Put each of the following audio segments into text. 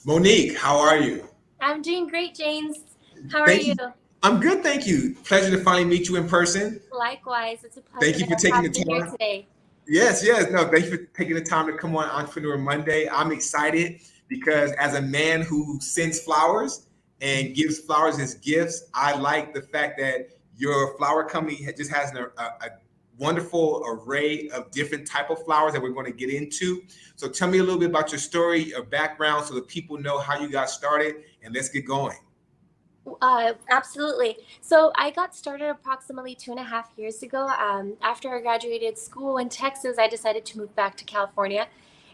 Monique, how are you? I'm doing great, James. How are Thank you? you. I'm good, thank you. Pleasure to finally meet you in person. Likewise, it's a Thank pleasure you for taking the having you here time. today. Yes, yes. No, thank you for taking the time to come on Entrepreneur Monday. I'm excited because as a man who sends flowers and gives flowers as gifts, I like the fact that your flower company just has a wonderful array of different type of flowers that we're going to get into. So tell me a little bit about your story, your background, so that people know how you got started, and let's get going. Absolutely. So I got started approximately 2.5 years ago. After I graduated school in Texas, I decided to move back to California,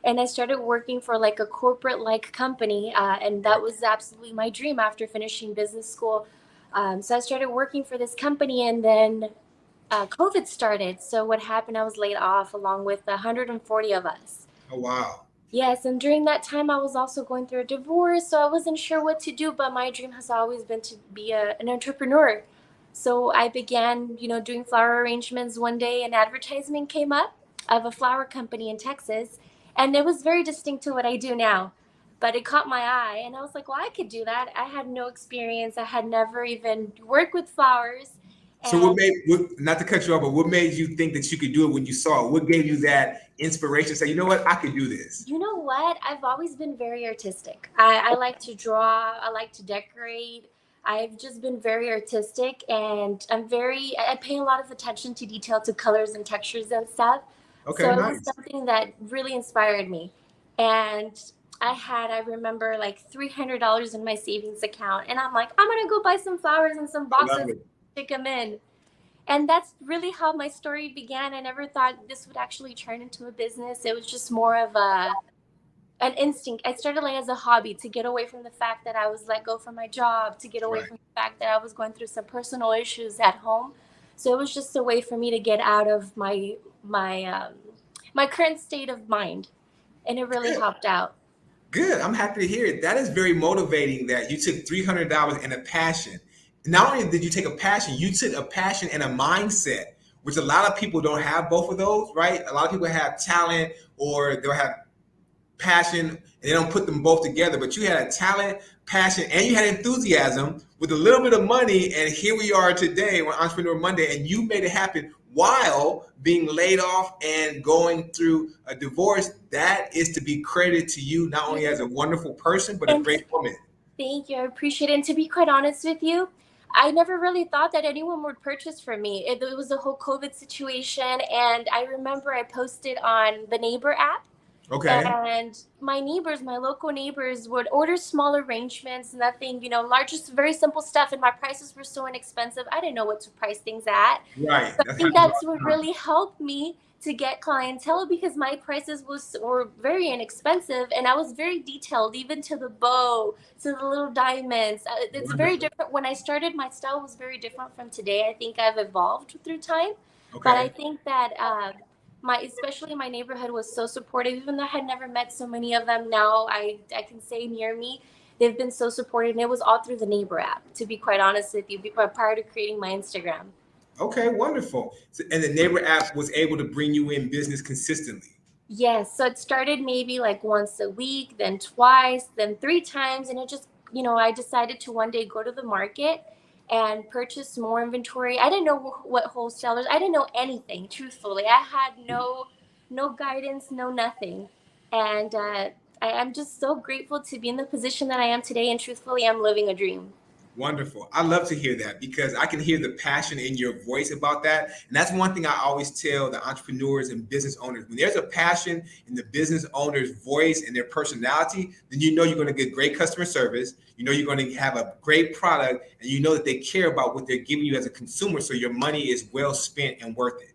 and I started working for like a corporate-like company, and that was absolutely my dream after finishing business school. So I started working for this company, and then COVID started. So what happened? I was laid off along with 140 of us. Oh wow. Yes, and during that time, I was also going through a divorce, so I wasn't sure what to do. But my dream has always been to be an entrepreneur. So I began, doing flower arrangements. One day, an advertisement came up of a flower company in Texas, and it was very distinct to what I do now. But it caught my eye, and I was like, "Well, I could do that." I had no experience. I had never even worked with flowers, So what and made not to cut you off, but what made you think that you could do it when you saw it? What gave you that inspiration? Say, you know what, I could do this. you know what? I've always been very artistic. I like to draw, I like to decorate. I've just been very artistic, and I pay a lot of attention to detail, to colors and textures and stuff. Okay, So it was nice. something that really inspired me. And I remember like $300 in my savings account. And I'm like, I'm going to go buy some flowers and some I love boxes, it. stick them in. And that's really how my story began. I never thought this would actually turn into a business. It was just more of an instinct. I started like as a hobby to get away from the fact that I was let go from my job, to get away Right. from the fact that I was going through some personal issues at home. So it was just a way for me to get out of my current state of mind, and it really Good. helped out. Good. I'm happy to hear it. That is very motivating that you took $300 and a passion. Not only did you take a passion, you took a passion and a mindset, which a lot of people don't have both of those, right? A lot of people have talent or they'll have passion and they don't put them both together. But you had a talent, passion, and you had enthusiasm with a little bit of money. And here we are today on Entrepreneur Monday, and you made it happen while being laid off and going through a divorce. That is to be credited to you, not only as a wonderful person, but a And great woman. thank you. I appreciate it. And to be quite honest with you, I never really thought that anyone would purchase from me. It was the whole COVID situation. And I remember I posted on the Neighbor app, Okay. and my neighbors, my local neighbors, would order small arrangements, nothing, large, just very simple stuff. And my prices were so inexpensive. I didn't know what to price things at. Right. So I That's think happening that's all what the time. really helped me to get clientele, because my prices were very inexpensive, and I was very detailed, even to the bow, to the little diamonds. It's very Wonderful. different. When I started, my style was very different from today. I think I've evolved through time, but I Okay. think that my especially my neighborhood was so supportive. Even though I had never met so many of them, now I can say near me, they've been so supportive, and it was all through the Neighbor app. To be quite honest with you, prior to creating my Instagram. Okay. Wonderful. So, and the neighbor app was able to bring you in business consistently. Yes, so it started maybe like once a week, then twice, then three times, and it just, I decided to one day go to the market and purchase more inventory. I didn't know what wholesalers, I didn't know anything, truthfully. I had no guidance, no nothing. And I'm just so grateful to be in the position that I am today, and truthfully, I'm living a dream. Wonderful. I love to hear that because I can hear the passion in your voice about that. And that's one thing I always tell the entrepreneurs and business owners. When there's a passion in the business owner's voice and their personality, then you know you're going to get great customer service. You know you're going to have a great product, and you know that they care about what they're giving you as a consumer. So your money is well spent and worth it.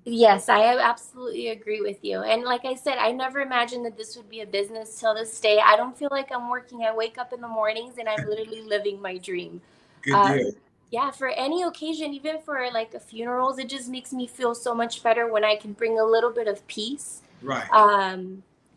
Yes, I absolutely agree with you. And like I said, I never imagined that this would be a business till this day. I don't feel like I'm working. I wake up in the mornings and I'm literally living my dream. Good deal. Um, yeah, for any occasion, even for like a funerals, it just makes me feel so much better when I can bring a little bit of peace Right.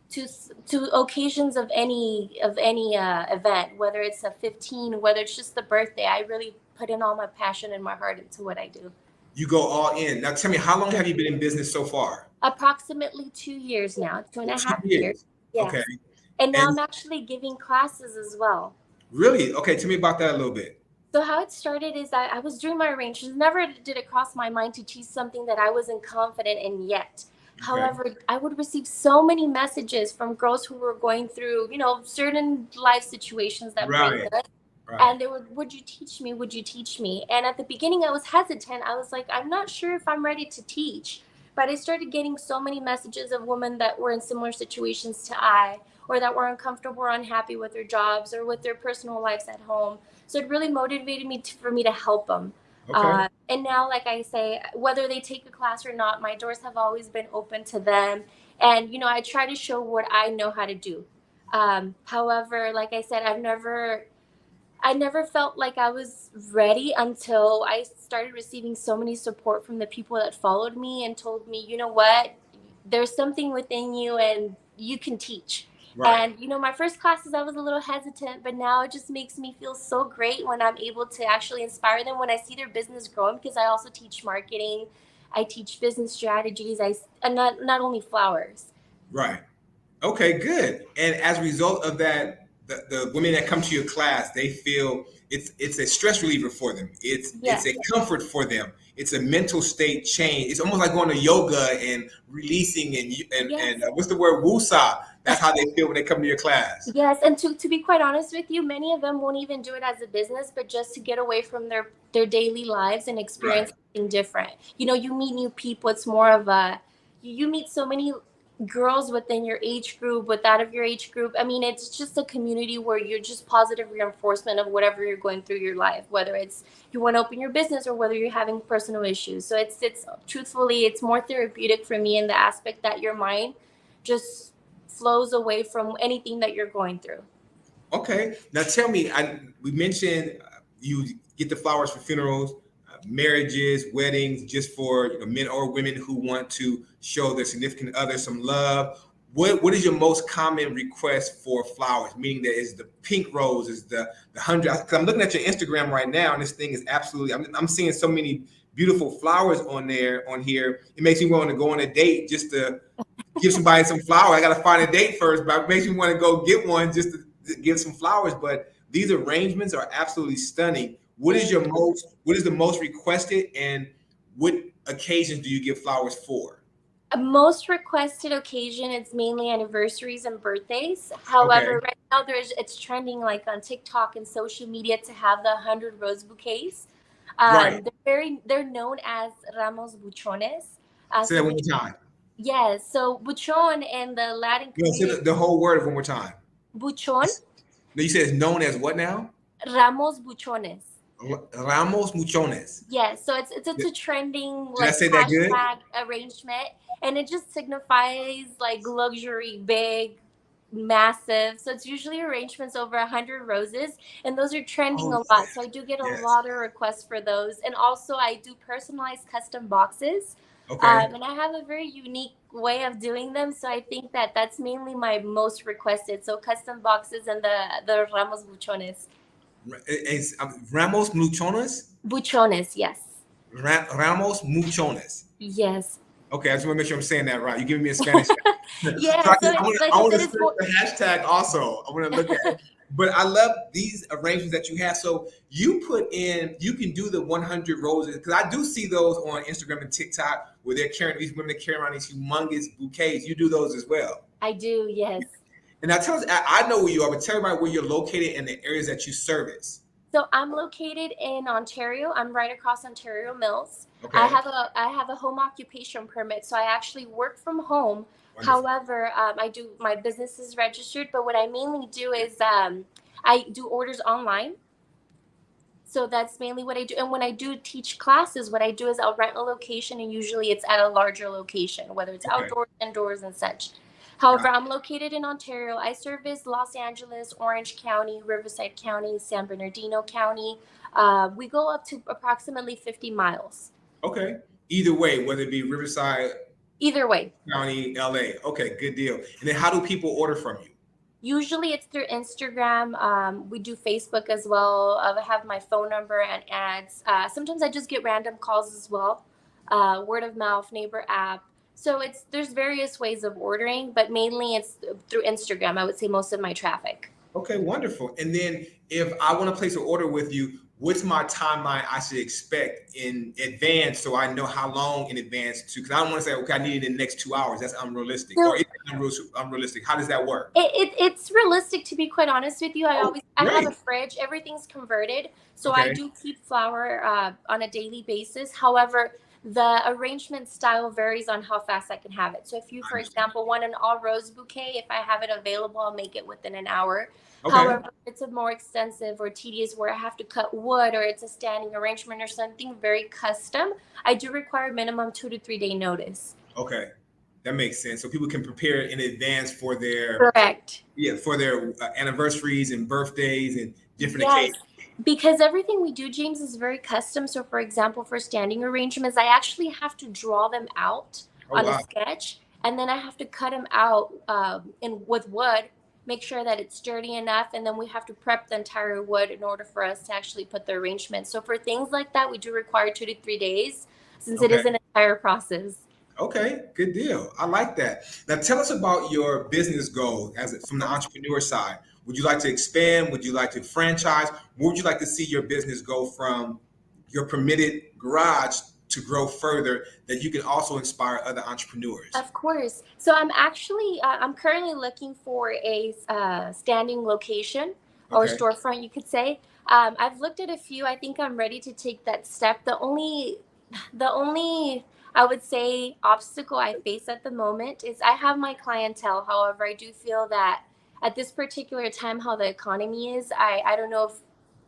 to occasions of any event, whether it's a 15, whether it's just the birthday. I really put in all my passion and my heart into what I do. You go all in. Now tell me, how long have you been in business so far? Approximately 2 years now, two and a Two half years. years. Okay. Yes. And now And I'm actually giving classes as well. really, okay, tell me about that a little bit. So how it started is that I was doing my arrangements. Never did it cross my mind to teach something that I wasn't confident in yet. Okay. However, I would receive so many messages from girls who were going through, certain life situations that bring Right. us. Right. And they would you teach me? Would you teach me? And at the beginning, I was hesitant. I was like, I'm not sure if I'm ready to teach. But I started getting so many messages of women that were in similar situations to I, or that were uncomfortable or unhappy with their jobs or with their personal lives at home. So it really motivated me for me to help them. Okay. And now, like I say, whether they take a class or not, my doors have always been open to them. And, I try to show what I know how to do. However, like I said, I never felt like I was ready until I started receiving so many support from the people that followed me and told me, you know what, there's something within you and you can teach. Right. And, my first classes, I was a little hesitant, but now it just makes me feel so great when I'm able to actually inspire them, when I see their business growing, because I also teach marketing, I teach business strategies, and not only flowers. Right. Okay, good. And as a result of that, the women that come to your class, they feel it's a stress reliever for them. It's Yes. a comfort for them. It's a mental state change. It's almost like going to yoga and releasing and Yes. what's the word, wusa. That's how they feel when they come to your class. Yes, and to be quite honest with you, many of them won't even do it as a business, but just to get away from their daily lives and Right. experience something different. You meet new people. It's more of a you meet so many girls within your age group, with out of your age group. I mean, it's just a community where you're just positive reinforcement of whatever you're going through your life, whether it's you want to open your business or whether you're having personal issues. So it's truthfully, it's more therapeutic for me in the aspect that your mind just flows away from anything that you're going through. Okay. Now tell me, we mentioned you get the flowers for funerals, marriages, weddings, just for men or women who want to show their significant other some love. What is your most common request for flowers? Meaning that is the pink rose, is the hundred? Because I'm looking at your Instagram right now, and this thing is absolutely. I'm seeing so many beautiful flowers on here. It makes me want to go on a date just to give somebody some flowers. I got to find a date first, but it makes me want to go get one just to give some flowers. But these arrangements are absolutely stunning. Thank you. What is the most requested, and what occasions do you give flowers for? A most requested occasion is mainly anniversaries and birthdays. Okay. However, right now it's trending like on TikTok and social media to have the 100 rose bouquets. Right. They're known as ramos buchones. Say So that one more time. yes, so buchon in the Latin No, say community, the whole word one more time. buchon, No, you said it's known as what now? ramos buchones. Ramos Muchones. Yes, so it's Did, a trending did I like say that good? hashtag arrangement, and it just signifies like luxury, big, massive. So it's usually arrangements over 100 roses, and those are trending Oh a lot. So I do get a yes. lot of requests for those, and also I do personalized custom boxes, Okay. and I have a very unique way of doing them. So I think that that's mainly my most requested. So custom boxes and the ramos buchones, It's Ramos Muchones. buchones, yes, Ramos Muchones. yes. Okay, I just want to make sure I'm saying that right. You're giving me a Spanish. So Yeah, so like I I want said, to it's search more. the hashtag also. I want to look at it. But I love these arrangements that you have. So you can do the 100 roses, because I do see those on Instagram and TikTok where these women that carry around these humongous bouquets. You do those as well. I do, yes. And now tell us, I know where you are, but tell everybody where you're located and the areas that you service. So I'm located in Ontario. I'm right across Ontario Mills. I Okay, have a home occupation permit, so I actually work from home. wonderful. However, I do my business is registered, but what I mainly do is I do orders online. So that's mainly what I do. And when I do teach classes, what I do is I'll rent a location, and usually it's at a larger location, whether it's Okay, outdoors, indoors, and such. got However, I'm located in Ontario. I service Los Angeles, Orange County, Riverside County, San Bernardino County. We go up to approximately 50 miles. okay. Either way, whether it be Riverside Either way. County, LA. Okay, good deal. And then how do people order from you? Usually it's through Instagram. We do Facebook as well. I have my phone number and ads. Sometimes I just get random calls as well. Word of mouth, neighbor app. So there's various ways of ordering, but mainly it's through Instagram. I would say most of my traffic. Okay, wonderful. And then if I want to place an order with you, what's my timeline I should expect in advance so I know how long in advance to, because I don't want to say, okay, I need it in the next 2 hours. That's unrealistic. Or So is it unrealistic? How does that work? it's realistic, to be quite honest with you. Oh, I have great. a fridge. Everything's converted, so I Okay. do keep flour on a daily basis. However, the arrangement style varies on how fast I can have it. So if you, I for understand. example, want an all rose bouquet, if I have it available, I'll make it within an hour. Okay. However, if it's a more extensive or tedious where I have to cut wood, or it's a standing arrangement or something very custom, I do require minimum 2 to 3 day notice. Okay. That makes sense. So people can prepare in advance for their, Correct. yeah, for their anniversaries and birthdays and different Yes, occasions. because everything we do, James, is very custom. So, for example, for standing arrangements, I actually have to draw them out Oh, on a wow. sketch, and then I have to cut them out in with wood, make sure that it's sturdy enough, and then we have to prep the entire wood in order for us to actually put the arrangement. So, for things like that, we do require 2 to 3 days, since it Okay. is an entire process. Okay, good deal. I like that. Now, tell us about your business goal from the entrepreneur side. Would you like to expand? Would you like to franchise? Where would you like to see your business go from your permitted garage to grow further that you can also inspire other entrepreneurs? Of course. So I'm currently looking for a standing location or Okay, storefront, you could say. I've looked at a few. I think I'm ready to take that step. The only I would say obstacle I face at the moment is I have my clientele. However, I do feel that at this particular time, how the economy is, I don't know if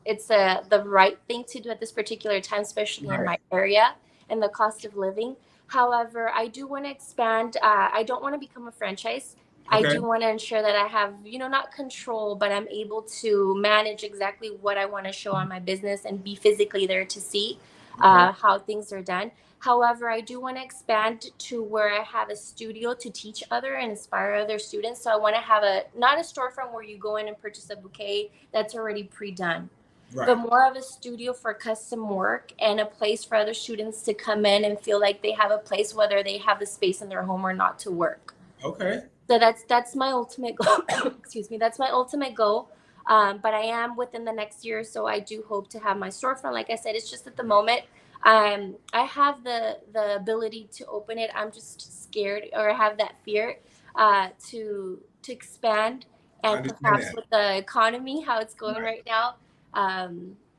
it's the right thing to do at this particular time, especially in right. my area and the cost of living. However, I do want to expand. I don't want to become a franchise. I Okay, do want to ensure that I have, not control, but I'm able to manage exactly what I want to show on my business and be physically there to see okay, how things are done. However, I do want to expand to where I have a studio to teach other and inspire other students. So I want to have not a storefront where you go in and purchase a bouquet that's already pre-done, but right. more of a studio for custom work and a place for other students to come in and feel like they have a place, whether they have the space in their home or not, to work. Okay, So that's my ultimate goal. Excuse me, that's my ultimate goal. But I am within the next year, so I do hope to have my storefront. Like I said, it's just at the moment, I have the ability to open it. I'm just scared, or I have that fear to expand, I and understand perhaps that. with the economy how it's going Right. right now,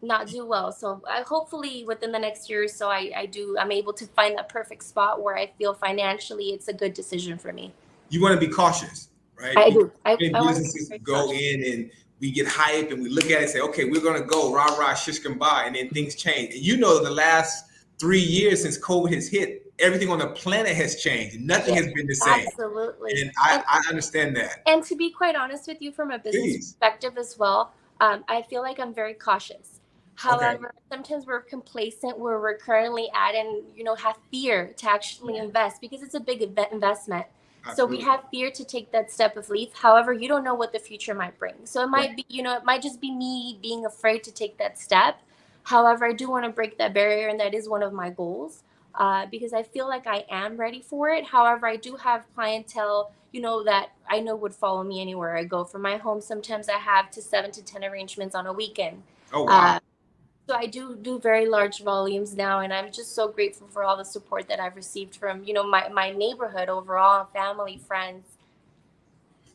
not do well. So I hopefully within the next year or so, I'm able to find that perfect spot where I feel financially it's a good decision for me. You want to be cautious, right? I Because do. I, in I want to be businesses very go cautious. in and we get hype and we look at it and say, okay, we're gonna go rah rah shish and bye, and then things change. And the last 3 years since COVID has hit, everything on the planet has changed. Nothing Yes, has been the same, absolutely. and I understand that. And to be quite honest with you, from a business Please, perspective as well, I feel like I'm very cautious. okay, However, sometimes we're complacent where we're currently at, and have fear to actually yeah, invest because it's a big investment. So we absolutely, have fear to take that step of leap. However, you don't know what the future might bring. So it right, might be, it might just be me being afraid to take that step. However, I do want to break that barrier, and that is one of my goals, because I feel like I am ready for it. However, I do have clientele, that I know would follow me anywhere I go. From my home, sometimes I have to 7 to 10 arrangements on a weekend. oh wow. Uh, so I do very large volumes now, and I'm just so grateful for all the support that I've received from, my neighborhood overall, family, friends.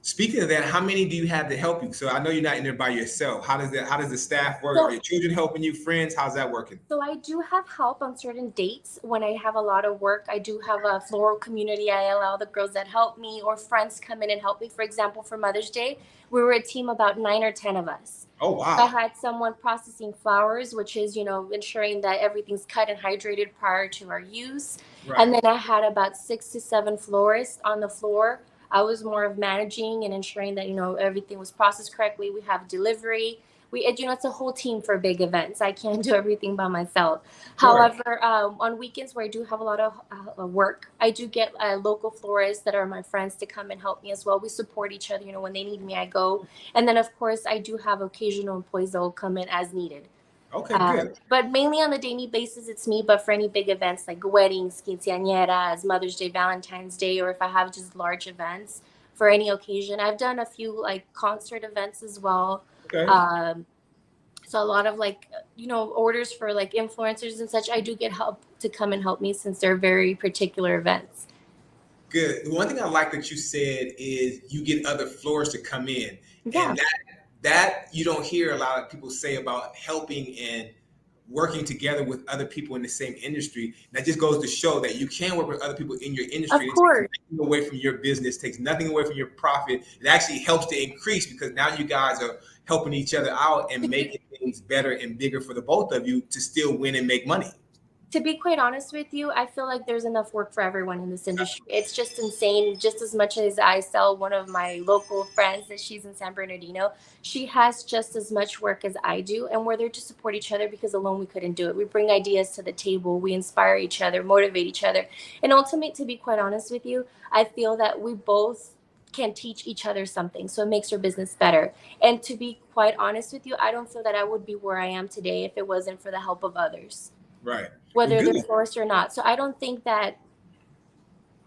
Speaking of that, how many do you have to help you? So I know you're not in there by yourself. How does that? How does the staff work? Are So your children helping you? Friends? How's that working? So I do have help on certain dates when I have a lot of work. I do have a floral community. I allow the girls that help me or friends come in and help me. For example, for Mother's Day, we were a team about 9 or 10 of us. Oh I wow. had someone processing flowers, which is, ensuring that everything's cut and hydrated prior to our use. Right. And then I had about 6 to 7 florists on the floor. I was more of managing and ensuring that, everything was processed correctly. We have delivery. It's a whole team for big events. I can't do everything by myself. Of course. However, on weekends where I do have a lot of work, I do get local florists that are my friends to come and help me as well. We support each other. When they need me, I go. And then, of course, I do have occasional employees that will come in as needed. Okay, good. But mainly on the daily basis, it's me. But for any big events like weddings, quinceañeras, Mother's Day, Valentine's Day, or if I have just large events for any occasion, I've done a few like concert events as well. Okay. Um, so a lot of like, orders for like influencers and such, I do get help to come and help me since they're very particular events. Good. The one thing I like that you said is you get other florists to come in, Yeah, and that you don't hear a lot of people say about helping and working together with other people in the same industry. That just goes to show that you can work with other people in your industry. of It takes course. nothing away from your business, takes nothing away from your profit. It actually helps to increase because now you guys are helping each other out and making things better and bigger for the both of you to still win and make money. To be quite honest with you, I feel like there's enough work for everyone in this industry. It's just insane. Just as much as I sell one of my local friends that she's in San Bernardino, she has just as much work as I do. And we're there to support each other because alone we couldn't do it. We bring ideas to the table, we inspire each other, motivate each other. And ultimately, to be quite honest with you, I feel that we both can teach each other something. So it makes our business better. And to be quite honest with you, I don't feel that I would be where I am today if it wasn't for the help of others, Right. Well, whether they're good. forced or not. So I don't think that,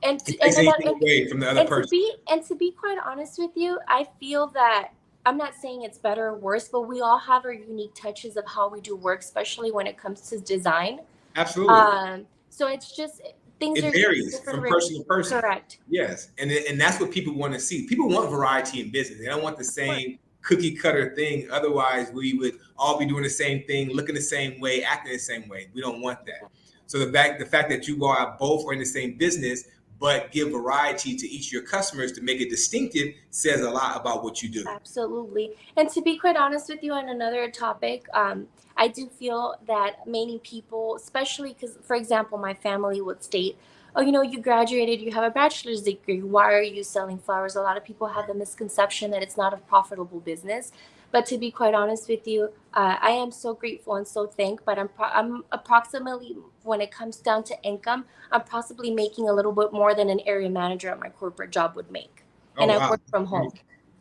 and It to, and, takes and, anything away from the other and to person. be quite honest with you, I feel that I'm not saying it's better or worse, but we all have our unique touches of how we do work, especially when it comes to design. Absolutely. So it's just things It are varies different. from person to person. Correct. Yes, and that's what people want to see. People want variety in business. They don't want the Of course. same cookie cutter thing. Otherwise, we would all be doing the same thing, looking the same way, acting the same way. We don't want that. So the fact that you go out both are in the same business, but give variety to each of your customers to make it distinctive says a lot about what you do. Absolutely. And to be quite honest with you, on another topic, I do feel that many people, especially because, for example, my family would state, oh, you graduated, you have a bachelor's degree. Why are you selling flowers? A lot of people have the misconception that it's not a profitable business. But to be quite honest with you, I am so grateful and so thankful. But I'm approximately, when it comes down to income, I'm possibly making a little bit more than an area manager at my corporate job would make. Oh And I wow. work from home.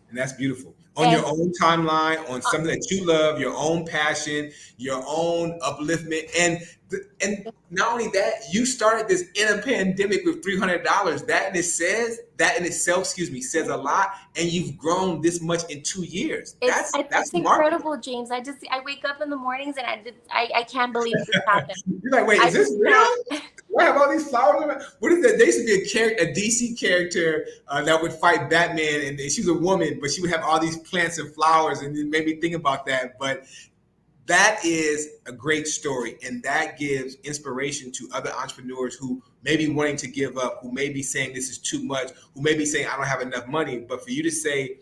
And that's beautiful. On your And own timeline, on something that you love, your own passion, your own upliftment, and not only that, you started this in a pandemic with $300. That in itself, excuse me, says a lot. And you've grown this much in 2 years. That's it's remarkable. incredible, James. I wake up in the mornings and I can't believe this happened. You're like, wait, I is this just real? can't. Do I have all these flowers? What is that? There used to be a DC character that would fight Batman, and she was a woman, but she would have all these plants and flowers, and it made me think about that. But that is a great story, and that gives inspiration to other entrepreneurs who may be wanting to give up, who may be saying this is too much, who may be saying I don't have enough money. But for you to say,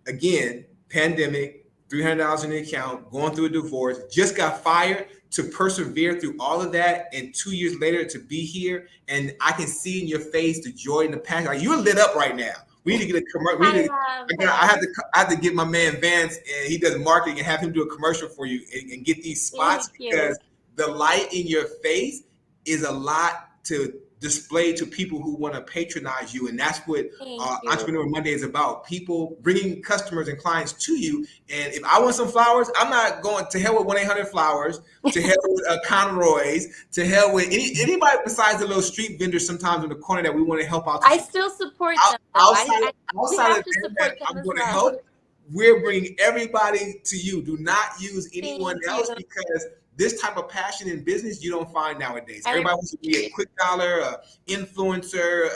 again, pandemic, $300 in the account, going through a divorce, just got fired, to persevere through all of that, and 2 years later to be here, and I can see in your face the joy and the passion. Like, you're lit up right now. We need to get a commercial. I have. I have to get my man Vance, and he does marketing, and have him do a commercial for you and get these spots, Thank you. because the light in your face is a lot to display to people who want to patronize you, and that's what Thank you. Entrepreneur Monday is about. People bringing customers and clients to you. And if I want some flowers, I'm not going to hell with 1-800-Flowers, to hell with Conroy's, to hell with anybody besides the little street vendors sometimes in the corner that we want to help out. I still support them, though. We Outside have of to them support that them I'm as going to well. help, we're bringing everybody to you. Do not use anyone Thank else, you. because this type of passion in business you don't find nowadays. I Everybody wants to be a appreciate it. quick dollar, a influencer,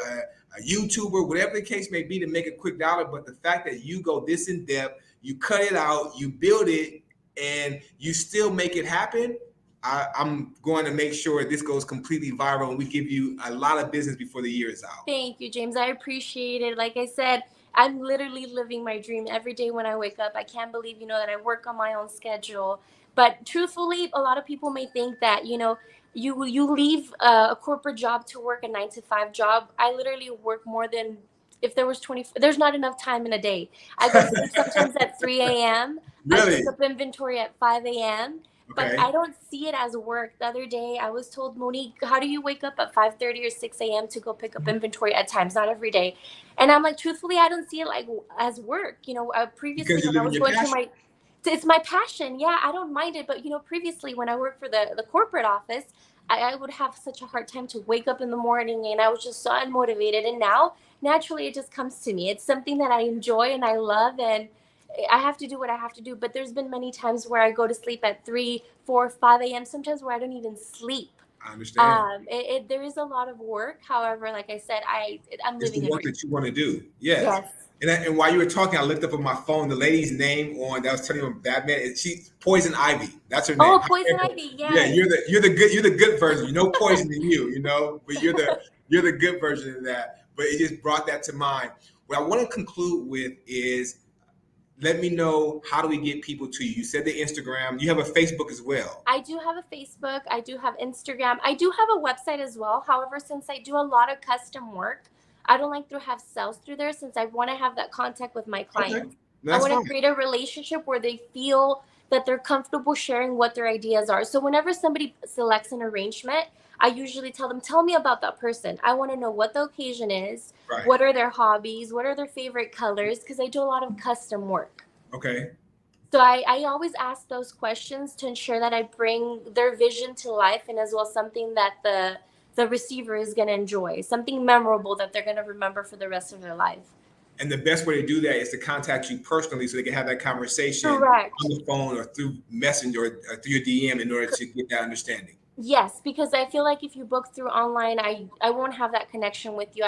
a YouTuber, whatever the case may be, to make a quick dollar. But the fact that you go this in depth, you cut it out, you build it, and you still make it happen. I'm going to make sure this goes completely viral, and we give you a lot of business before the year is out. Thank you, James. I appreciate it. Like I said, I'm literally living my dream every day when I wake up. I can't believe, that I work on my own schedule. But truthfully, a lot of people may think that, you leave a corporate job to work a 9 to 5 job. I literally work more than, if there was 20. There's not enough time in a day. I go to sleep sometimes at 3 a.m. I Really? pick up inventory at 5 a.m. But Okay. I don't see it as work. The other day, I was told, Monique, how do you wake up at 5:30 or 6 a.m. to go pick up inventory at times? Not every day. And I'm like, truthfully, I don't see it like as work. Because Previously you're when I living was your going through passion. my It's my passion. Yeah, I don't mind it. But previously when I worked for the corporate office, I would have such a hard time to wake up in the morning, and I was just so unmotivated. And now naturally it just comes to me. It's something that I enjoy and I love, and I have to do what I have to do. But there's been many times where I go to sleep at 3, 4, 5 a.m. Sometimes where I don't even sleep. I understand. There is a lot of work. However, like I said, I'm It's living the a work dream. that you want to do. Yes. Yes. And while you were talking, I looked up on my phone the lady's name on that was telling you about Batman. And she's Poison Ivy. That's her name. Oh, Poison Ivy. Yeah, Yes. you're the good version. You know poison in you, but you're the good version of that. But it just brought that to mind. What I want to conclude with is let me know, how do we get people to you? You said the Instagram. You have a Facebook as well. I do have a Facebook. I do have Instagram. I do have a website as well. However, since I do a lot of custom work, I don't like to have sales through there, since I want to have that contact with my Okay, clients. I that's want fine. to create a relationship where they feel that they're comfortable sharing what their ideas are. So whenever somebody selects an arrangement, I usually tell them, tell me about that person. I want to know what the occasion is, Right. what are their hobbies, what are their favorite colors, because I do a lot of custom work. Okay. So I always ask those questions to ensure that I bring their vision to life, and as well something that the receiver is going to enjoy, something memorable that they're going to remember for the rest of their life. And the best way to do that is to contact you personally so they can have that conversation Correct. on the phone or through Messenger or through your DM in order to get that understanding. Yes, because I feel like if you book through online, I won't have that connection with you.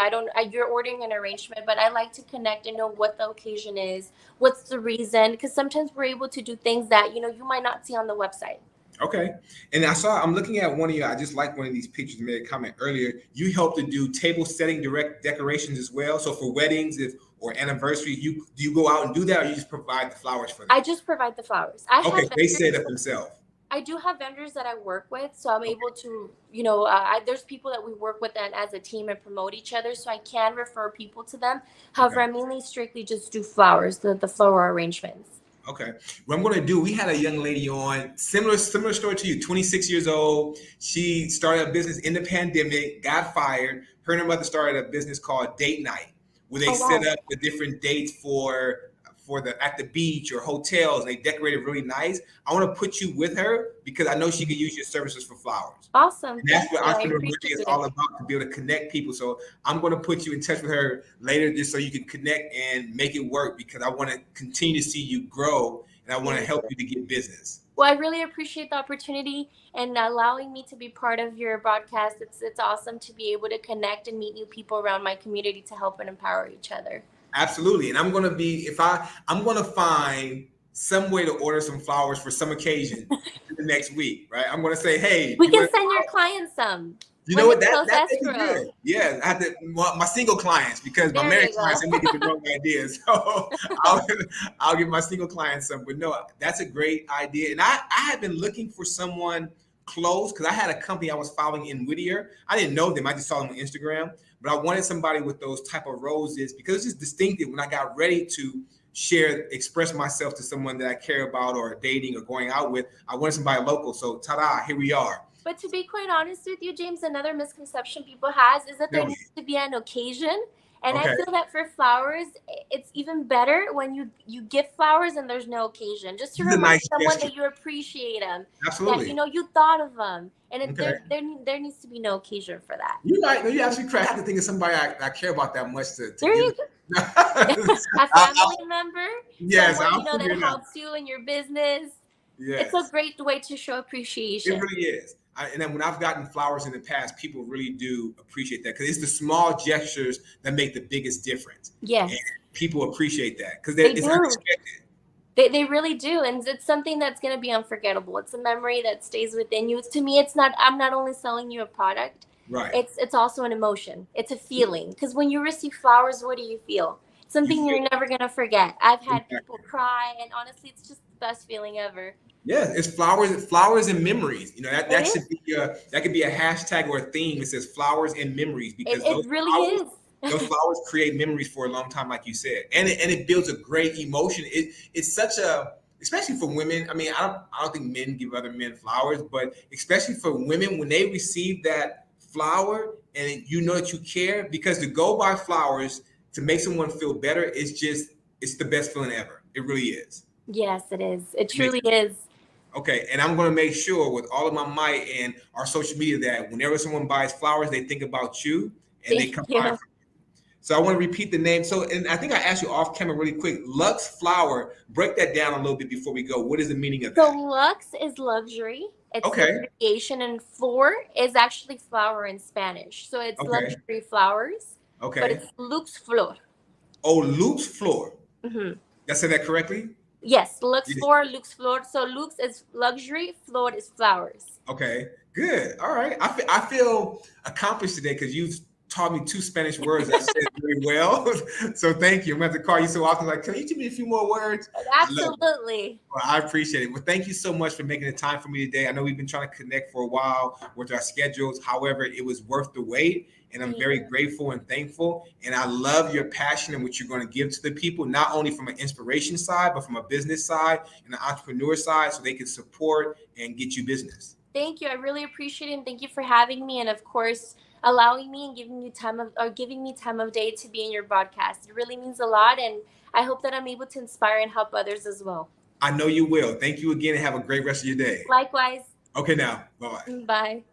You're ordering an arrangement, but I like to connect and know what the occasion is, what's the reason, because sometimes we're able to do things that you might not see on the website. Okay. And I'm looking at one of I just like one of these pictures. You made a comment earlier. You help to do table setting direct decorations as well. So for weddings or anniversaries, do you go out and do that, or you just provide the flowers for them? I just provide the flowers. I Okay, have they set vendors. up themselves. I do have vendors that I work with, so I'm able to, there's people that we work with and as a team and promote each other, so I can refer people to them. However, Okay. I mainly strictly just do flowers, the floral arrangements. Okay. What I'm going to do, we had a young lady on, similar story to you, 26 years old. She started a business in the pandemic, got fired. Her and her mother started a business called Date Night, where they Oh, set wow. up the different dates for the at the beach or hotels, and they decorated really nice. I want to put you with her because I know she could use your services for flowers. Awesome. And that's Thank what you. I entrepreneur appreciate is it. all about, to be able to connect people. So I'm going to put you in touch with her later just so you can connect and make it work, because I want to continue to see you grow and I want to help you to get business. Well, I really appreciate the opportunity and allowing me to be part of your broadcast. It's awesome to be able to connect and meet new people around my community to help and empower each other. Absolutely. And I'm going to be, I'm going to find some way to order some flowers for some occasion the next week, right? I'm going to say, hey, We can send your clients some. you know what? That's escrow. good. Yeah, I have to, my single clients, because my There married you go. clients, they may get the wrong ideas. So I'll give my single clients some. But no, that's a great idea. And I had been looking for someone close, because I had a company I was following in Whittier. I didn't know them. I just saw them on Instagram. But I wanted somebody with those type of roses, because it's just distinctive. When I got ready to express myself to someone that I care about or dating or going out with, I wanted somebody local. So ta-da, here we are. But to be quite honest with you, James, another misconception people has is that there needs to be an occasion. And Okay. I feel that for flowers, it's even better when you gift flowers and there's no occasion. Just to This is a remind nice someone gesture. that you appreciate them. Absolutely. That, you thought of them. And Okay. there needs to be no occasion for that. You actually correct. I have to think of somebody I care about that much to There give you go. it. A family member, Yes, someone I'll that figure it out. helps you in your business. Yes. It's a great way to show It appreciation. really is. And then when I've gotten flowers in the past, people really do appreciate that, because it's the small gestures that make the biggest difference. Yes. And people appreciate that because They it's do. unexpected. They really do, and it's something that's going to be unforgettable. It's a memory that stays within you. To me, I'm not only selling you a product. Right. It's also an emotion. It's a feeling, because when you receive flowers, what do you feel? Something you're never going to forget. I've had people cry, and honestly, it's just the best feeling ever. Yeah, it's flowers and memories. That should be that could be a hashtag or a theme. It says flowers and memories, because it really is. Those flowers create memories for a long time, like you said, and it builds a great emotion. It's such a, especially for women. I mean, I don't think men give other men flowers, but especially for women, when they receive that flower and you know that you care, because to go buy flowers to make someone feel better, it's the best feeling ever. It really is. Yes, it is. It It makes truly is. Okay, and I'm going to make sure with all of my might and our social media that whenever someone buys flowers, they think about you and they Thank come buy. you. So I want to repeat the name. So, and I think I asked you off camera really quick. Lux Flower. Break that down a little bit before we go. What is the meaning of So that? luxe is luxury. It's the Okay. abbreviation, and flor is actually flower in Spanish. So it's Okay. luxury flowers, but Okay. it's lux flor. Oh, Luke's Floor. Hmm. Did I say that correctly? Yes, lux Yeah. flor, lux flor. So lux is luxury, flor is flowers. Okay. Good. All right. I feel accomplished today because you've taught me two Spanish words I said very well. So thank you. I'm going to have to call you so often. Like, can you teach me a few more words? I love it. Absolutely. Well, I appreciate it. Well, thank you so much for making the time for me today. I know we've been trying to connect for a while with our schedules. However, it was worth the wait. And I'm very grateful and thankful. And I love your passion and what you're going to give to the people, not only from an inspiration side, but from a business side and an entrepreneur side so they can support and get you business. Thank you. I really appreciate it, and thank you for having me, and of course, allowing me and giving me time of day to be in your broadcast. It really means a lot, and I hope that I'm able to inspire and help others as well. I know you will. Thank you again and have a great rest of your day. Likewise. Okay, now. Bye bye. Bye.